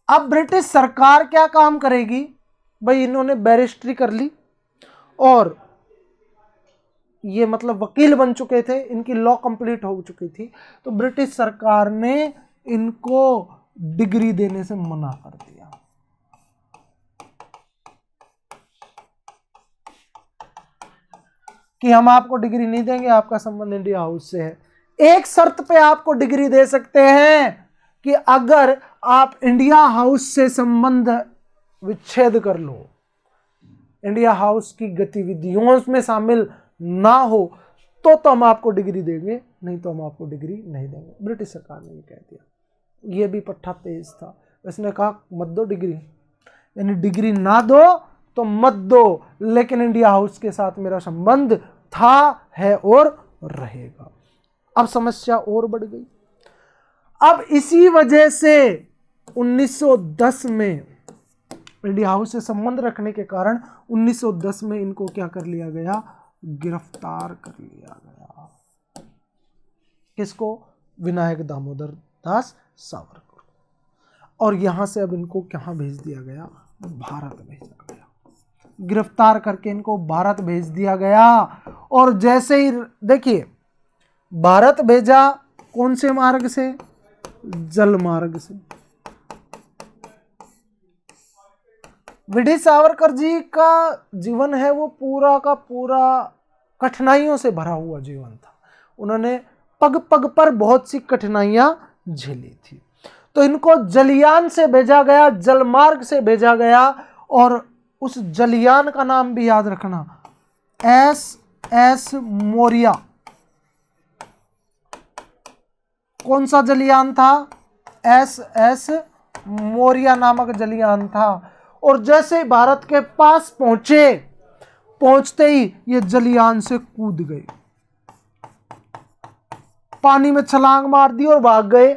अब ब्रिटिश सरकार क्या काम करेगी? भाई इन्होंने बैरिस्ट्री कर ली और ये मतलब वकील बन चुके थे, इनकी लॉ कंप्लीट हो चुकी थी, तो ब्रिटिश सरकार ने इनको डिग्री देने से मना कर दिया। कि हम आपको डिग्री नहीं देंगे, आपका संबंध इंडिया हाउस से है। एक शर्त पे आपको डिग्री दे सकते हैं कि अगर आप इंडिया हाउस से संबंध विच्छेद कर लो, इंडिया हाउस की गतिविधियों में शामिल ना हो, तो हम आपको डिग्री देंगे, नहीं तो हम आपको डिग्री नहीं देंगे। ब्रिटिश सरकार ने ये कह दिया। ये भी पट्टा तेज था, इसने कहा मत दो डिग्री, यानी डिग्री ना दो तो मत दो, लेकिन इंडिया हाउस के साथ मेरा संबंध था, है और रहेगा। अब समस्या और बढ़ गई। अब इसी वजह से 1910 में इंडिया हाउस से संबंध रखने के कारण 1910 में इनको क्या कर लिया गया, गिरफ्तार कर लिया गया। किसको? विनायक दामोदर दास सावरकर। और यहां से अब इनको कहां भेज दिया गया, भारत भेजा गया। गिरफ्तार करके इनको भारत भेज दिया गया। और जैसे ही देखिए भारत भेजा, कौन से मार्ग से? जल मार्ग से। वीडी सावरकर जी का जीवन है वो पूरा का पूरा कठिनाइयों से भरा हुआ जीवन था। उन्होंने पग पग पर बहुत सी कठिनाइयां झेली थी। तो इनको जलयान से भेजा गया, जलमार्ग से भेजा गया। और उस जलयान का नाम भी याद रखना, SS मौर्या। कौन सा जलयान था? SS मौर्या नामक जलयान था। और जैसे भारत के पास पहुंचे, पहुंचते ही ये जलयान से कूद गए, पानी में छलांग मार दी और भाग गए।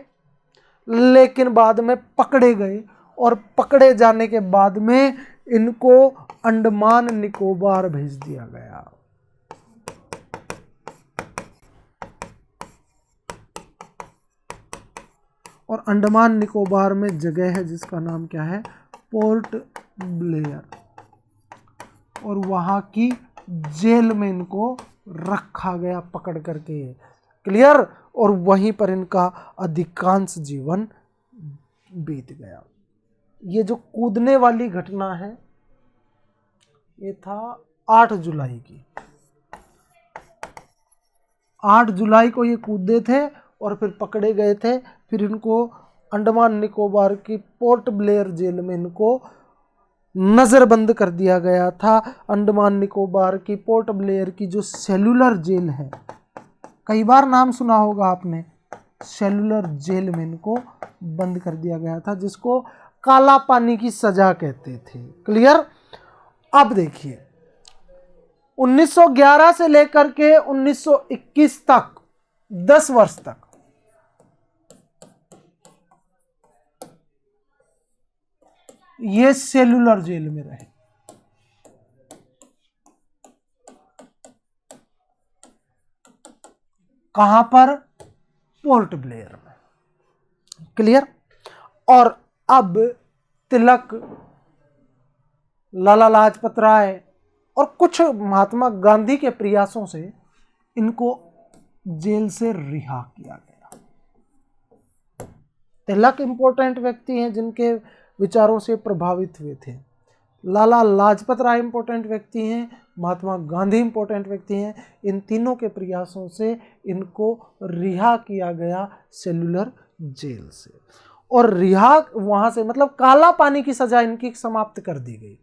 लेकिन बाद में पकड़े गए, और पकड़े जाने के बाद में इनको अंडमान निकोबार भेज दिया गया। और अंडमान निकोबार में जगह है जिसका नाम क्या है? Port Blair. और वहां की जेल में इनको रखा गया पकड़ करके। क्लियर? और वहीं पर इनका अधिकांश जीवन बीत गया। ये जो कूदने वाली घटना है ये था 8 जुलाई की। 8 जुलाई को ये कूदे थे और फिर पकड़े गए थे। फिर इनको अंडमान निकोबार की पोर्ट ब्लेयर जेल में इनको नज़रबंद कर दिया गया था। अंडमान निकोबार की पोर्ट ब्लेयर की जो सेलुलर जेल है, कई बार नाम सुना होगा आपने, सेलुलर जेल में इनको बंद कर दिया गया था, जिसको काला पानी की सजा कहते थे। क्लियर? अब देखिए 1911 से लेकर के 1921 तक, 10 वर्ष तक ये सेलुलर जेल में रहे। कहां पर? पोर्ट ब्लेयर में। क्लियर? और अब तिलक, लाला लाजपत राय और कुछ महात्मा गांधी के प्रयासों से इनको जेल से रिहा किया गया। तिलक इंपॉर्टेंट व्यक्ति हैं जिनके विचारों से प्रभावित हुए थे। लाला लाजपत राय इंपॉर्टेंट व्यक्ति हैं, महात्मा गांधी इंपॉर्टेंट व्यक्ति हैं। इन तीनों के प्रयासों से इनको रिहा किया गया सेलुलर जेल से। और रिहा वहां से मतलब काला पानी की सजा इनकी समाप्त कर दी गई।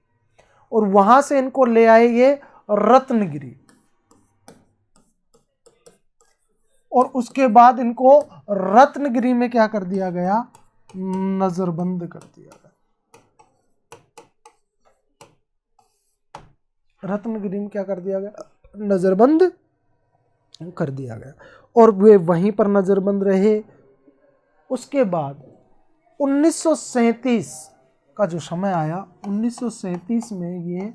और वहां से इनको ले आए ये रत्नगिरी। और उसके बाद इनको रत्नगिरी में क्या कर दिया गया? नजरबंद कर दिया गया। रत्नगिरी में क्या कर दिया गया? नजरबंद कर दिया गया। और वे वहीं पर नजरबंद रहे। उसके बाद 1937 का जो समय आया, 1937 में ये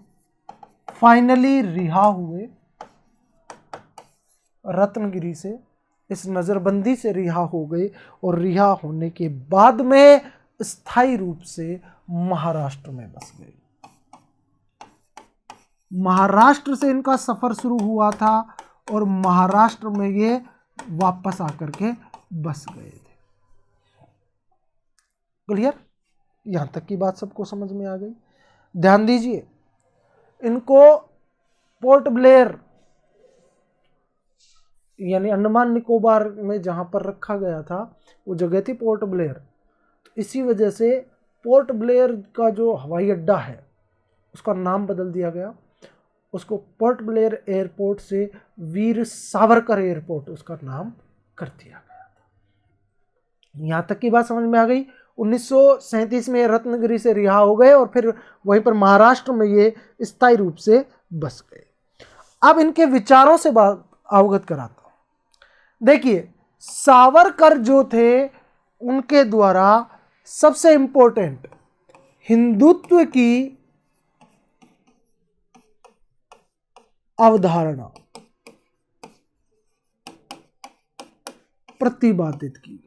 फाइनली रिहा हुए रत्नगिरी से, इस नजरबंदी से रिहा हो गए। और रिहा होने के बाद में स्थायी रूप से महाराष्ट्र में बस गए। महाराष्ट्र से इनका सफर शुरू हुआ था और महाराष्ट्र में ये वापस आकर के बस गए थे। क्लियर? यहां तक की बात सबको समझ में आ गई। ध्यान दीजिए, इनको पोर्ट ब्लेयर यानी अंडमान निकोबार में जहां पर रखा गया था वो जगह थी पोर्ट ब्लेयर। तो इसी वजह से पोर्ट ब्लेयर का जो हवाई अड्डा है उसका नाम बदल दिया गया। उसको पोर्ट ब्लेयर एयरपोर्ट से वीर सावरकर एयरपोर्ट उसका नाम कर दिया गया था। यहां तक की बात समझ में आ गई। 1937 में रत्नगिरी से रिहा हो गए और फिर वहीं पर महाराष्ट्र में ये स्थायी रूप से बस गए। अब इनके विचारों से बात अवगत कराता हूं। देखिए, सावरकर जो थे उनके द्वारा सबसे इंपॉर्टेंट हिंदुत्व की अवधारणा प्रतिपादित की।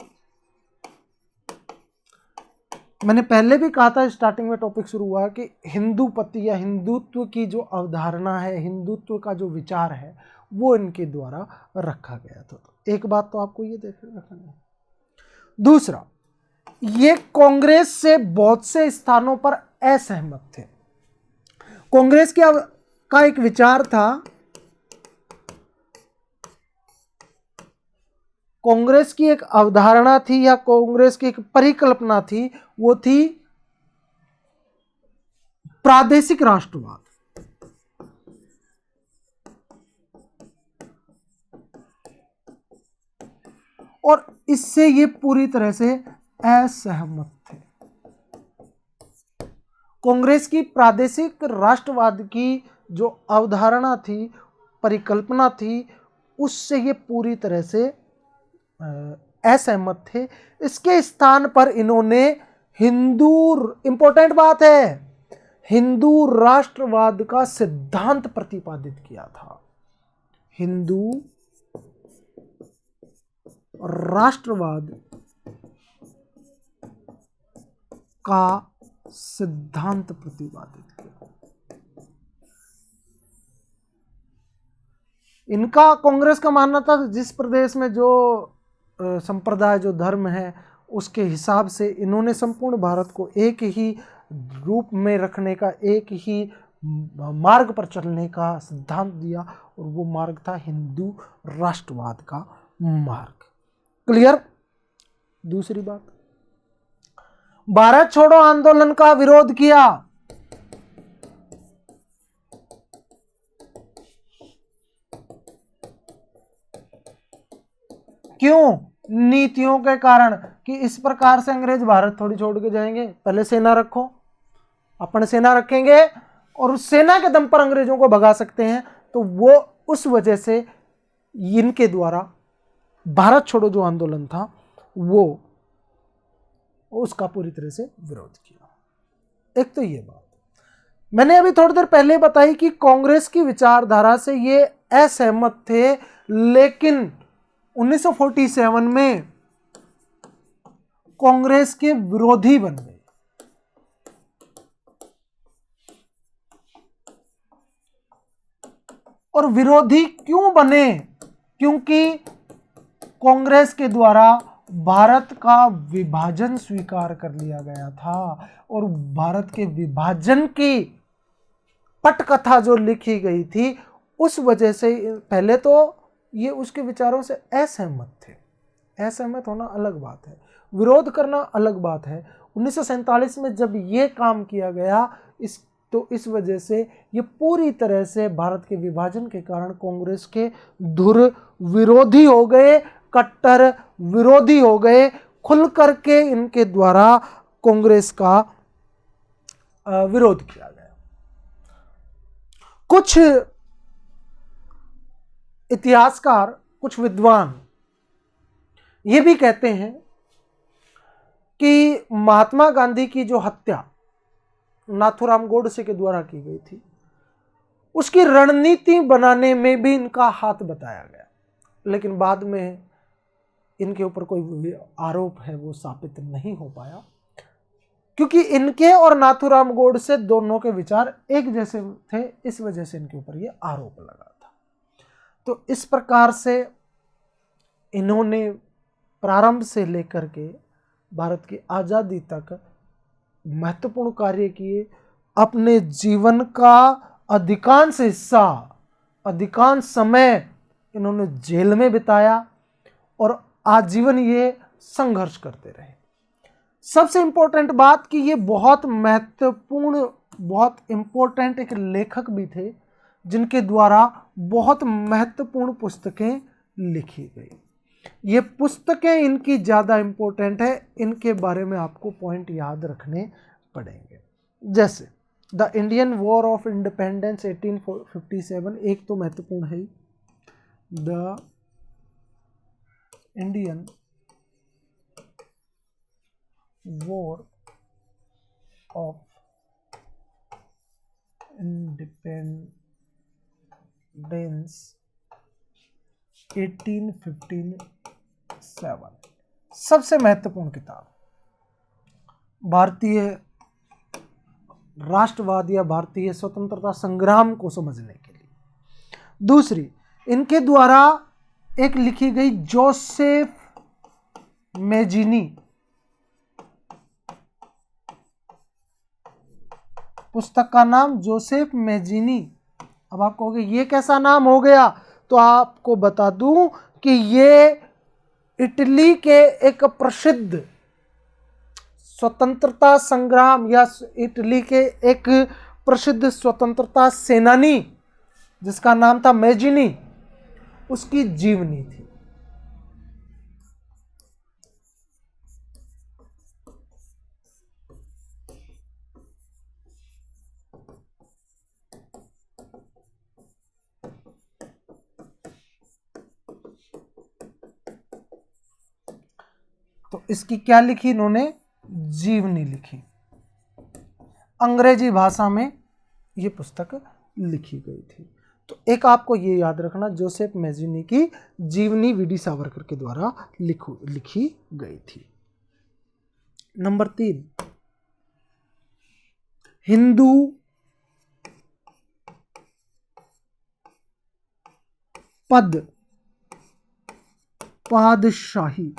मैंने पहले भी कहा था, स्टार्टिंग में टॉपिक शुरू हुआ कि हिंदूपति या हिंदुत्व की जो अवधारणा है, हिंदुत्व का जो विचार है, वो इनके द्वारा रखा गया था। तो एक बात तो आपको ये देख रखना है। दूसरा, ये कांग्रेस से बहुत से स्थानों पर असहमत थे। कांग्रेस का एक विचार था, कांग्रेस की एक अवधारणा थी या कांग्रेस की एक परिकल्पना थी, वो थी प्रादेशिक राष्ट्रवाद। और इससे ये पूरी तरह से असहमत थे। कांग्रेस की प्रादेशिक राष्ट्रवाद की जो अवधारणा थी, परिकल्पना थी, उससे ये पूरी तरह से असहमत थे। इसके स्थान पर इन्होंने हिंदू, इंपॉर्टेंट बात है, हिंदू राष्ट्रवाद का सिद्धांत प्रतिपादित किया था। हिंदू राष्ट्रवाद का सिद्धांत प्रतिपादित किया। इनका, कांग्रेस का मानना था जिस प्रदेश में जो संप्रदाय, जो धर्म है, उसके हिसाब से इन्होंने संपूर्ण भारत को एक ही रूप में रखने का, एक ही मार्ग पर चलने का सिद्धांत दिया, और वो मार्ग था हिंदू राष्ट्रवाद का मार्ग। क्लियर? दूसरी बात, भारत छोड़ो आंदोलन का विरोध किया। क्यों? नीतियों के कारण, कि इस प्रकार से अंग्रेज भारत थोड़ी छोड़ के जाएंगे, पहले सेना रखो, अपन सेना रखेंगे और उस सेना के दम पर अंग्रेजों को भगा सकते हैं। तो वो उस वजह से इनके द्वारा भारत छोड़ो जो आंदोलन था, वो उसका पूरी तरह से विरोध किया। एक तो ये बात मैंने अभी थोड़ी देर पहले बताई कि कांग्रेस की विचारधारा से ये असहमत थे, लेकिन 1947 में कांग्रेस के विरोधी बन गए। और विरोधी क्यों बने? क्योंकि कांग्रेस के द्वारा भारत का विभाजन स्वीकार कर लिया गया था, और भारत के विभाजन की पटकथा जो लिखी गई थी, उस वजह से पहले तो ये उसके विचारों से असहमत थे। असहमत होना अलग बात है, विरोध करना अलग बात है। 1947 में जब ये काम किया गया, इस वजह से ये पूरी तरह से भारत के विभाजन के कारण कांग्रेस के धुर विरोधी हो गए, कट्टर विरोधी हो गए। खुल करके इनके द्वारा कांग्रेस का विरोध किया गया। कुछ इतिहासकार, कुछ विद्वान ये भी कहते हैं कि महात्मा गांधी की जो हत्या नाथूराम गोडसे के द्वारा की गई थी, उसकी रणनीति बनाने में भी इनका हाथ बताया गया, लेकिन बाद में इनके ऊपर कोई आरोप है वो साबित नहीं हो पाया, क्योंकि इनके और नाथूराम गोडसे दोनों के विचार एक जैसे थे, इस वजह से इनके ऊपर ये आरोप लगा था। तो इस प्रकार से इन्होंने प्रारंभ से लेकर के भारत की आज़ादी तक महत्वपूर्ण कार्य किए। अपने जीवन का अधिकांश हिस्सा, अधिकांश समय इन्होंने जेल में बिताया, और आजीवन ये संघर्ष करते रहे। सबसे इंपॉर्टेंट बात कि ये बहुत महत्वपूर्ण, बहुत इंपॉर्टेंट एक लेखक भी थे, जिनके द्वारा बहुत महत्वपूर्ण पुस्तकें लिखी गई। ये पुस्तकें इनकी ज़्यादा इंपॉर्टेंट है, इनके बारे में आपको पॉइंट याद रखने पड़ेंगे। जैसे the Indian war of independence 1857, एक तो महत्वपूर्ण है, the Indian war of independence 1857, सबसे महत्वपूर्ण किताब भारतीय राष्ट्रवाद या भारतीय स्वतंत्रता संग्राम को समझने के लिए। दूसरी, इनके द्वारा एक लिखी गई जोसेफ मेजिनी पुस्तक का नाम जोसेफ मेजिनी। अब आप कहोगे ये कैसा नाम हो गया, तो आपको बता दूं कि ये इटली के एक प्रसिद्ध स्वतंत्रता संग्राम या इटली के एक प्रसिद्ध स्वतंत्रता सेनानी जिसका नाम था मेजिनी, उसकी जीवनी थी। तो इसकी क्या लिखी इन्होंने, जीवनी लिखी। अंग्रेजी भाषा में ये पुस्तक लिखी गई थी। तो एक आपको ये याद रखना, जोसेफ मेजिनी की जीवनी वीडी सावरकर के द्वारा लिखी गई थी। नंबर 3, हिंदू पद पादशाही।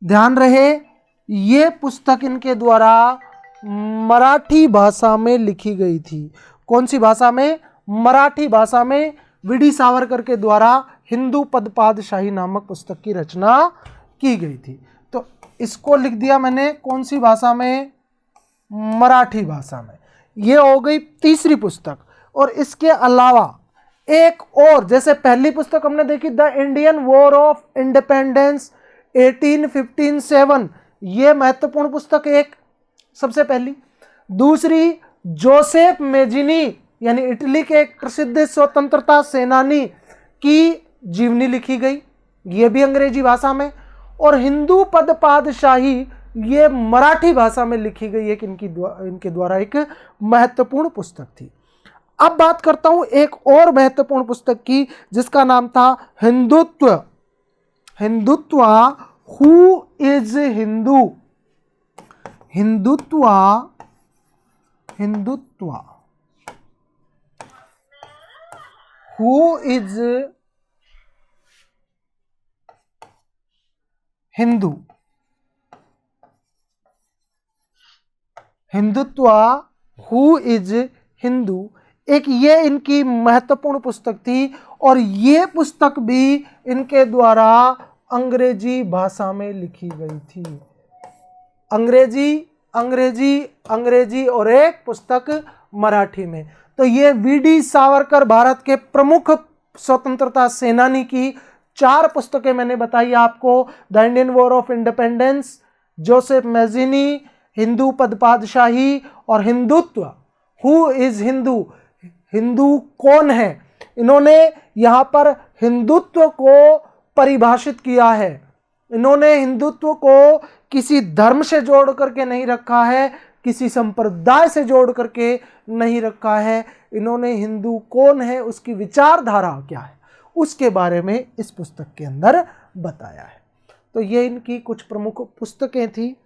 ध्यान रहे ये पुस्तक इनके द्वारा मराठी भाषा में लिखी गई थी। कौन सी भाषा में, मराठी भाषा में वीडी सावरकर के द्वारा हिंदू पद पादशाही नामक पुस्तक की रचना की गई थी। तो इसको लिख दिया मैंने कौन सी भाषा में, मराठी भाषा में। ये हो गई तीसरी पुस्तक। और इसके अलावा एक और, जैसे पहली पुस्तक हमने देखी the Indian war of independence 1857, ये महत्वपूर्ण पुस्तक एक सबसे पहली। दूसरी, जोसेफ मेजिनी यानी इटली के एक प्रसिद्ध स्वतंत्रता सेनानी की जीवनी लिखी गई, ये भी अंग्रेजी भाषा में। और हिंदू पद पादशाही ये मराठी भाषा में लिखी गई एक इनके द्वारा एक महत्वपूर्ण पुस्तक थी। अब बात करता हूं एक और महत्वपूर्ण पुस्तक की जिसका नाम था Hindutva. Hindutva, who is Hindu. Hindutva, Hindutva, who is Hindu. Hindutva, who is Hindu, एक ये इनकी महत्वपूर्ण पुस्तक थी। और ये पुस्तक भी इनके द्वारा अंग्रेजी भाषा में लिखी गई थी। अंग्रेजी, अंग्रेजी, अंग्रेजी और एक पुस्तक मराठी में। तो ये वीडी सावरकर भारत के प्रमुख स्वतंत्रता सेनानी की 4 पुस्तकें मैंने बताई आपको। The Indian war of independence, Joseph Mazzini, Hindu पद पादशाही और हिंदुत्व, हु इज हिंदू। हिंदू कौन है, इन्होंने यहाँ पर हिंदुत्व को परिभाषित किया है। इन्होंने हिंदुत्व को किसी धर्म से जोड़ करके नहीं रखा है, किसी संप्रदाय से जोड़ करके नहीं रखा है। इन्होंने हिंदू कौन है, उसकी विचारधारा क्या है, उसके बारे में इस पुस्तक के अंदर बताया है। तो ये इनकी कुछ प्रमुख पुस्तकें थी।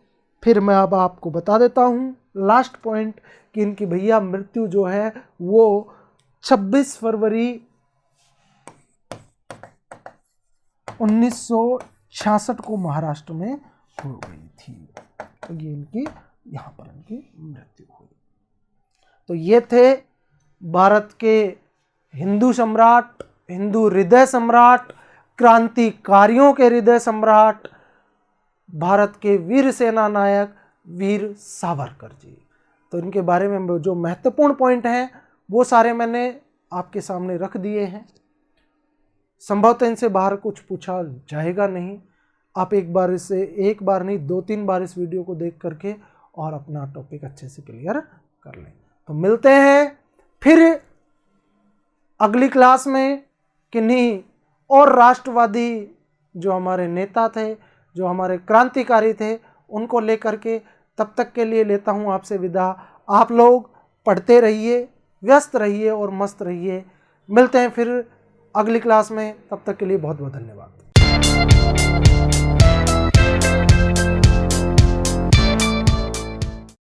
फिर मैं अब आपको बता देता हूँ लास्ट पॉइंट कि इनकी भैया मृत्यु जो है वो 26 फरवरी 1966 को महाराष्ट्र में हो गई थी। तो ये इनकी यहाँ पर इनकी मृत्यु हुई। तो ये थे भारत के हिंदू सम्राट, हिंदू हृदय सम्राट, क्रांतिकारियों के हृदय सम्राट, भारत के वीर सेना नायक वीर सावरकर जी। तो इनके बारे में जो महत्वपूर्ण पॉइंट हैं वो सारे मैंने आपके सामने रख दिए हैं। संभवतः इनसे बाहर कुछ पूछा जाएगा नहीं। आप एक बार नहीं 2-3 बार इस वीडियो को देख करके और अपना टॉपिक अच्छे से क्लियर कर लें। तो मिलते हैं फिर अगली क्लास में किन्हीं और राष्ट्रवादी जो हमारे नेता थे, जो हमारे क्रांतिकारी थे, उनको लेकर के। तब तक के लिए लेता हूं आपसे विदा। आप लोग पढ़ते रहिए, व्यस्त रहिए और मस्त रहिए। मिलते हैं फिर अगली क्लास में, तब तक के लिए बहुत बहुत धन्यवाद।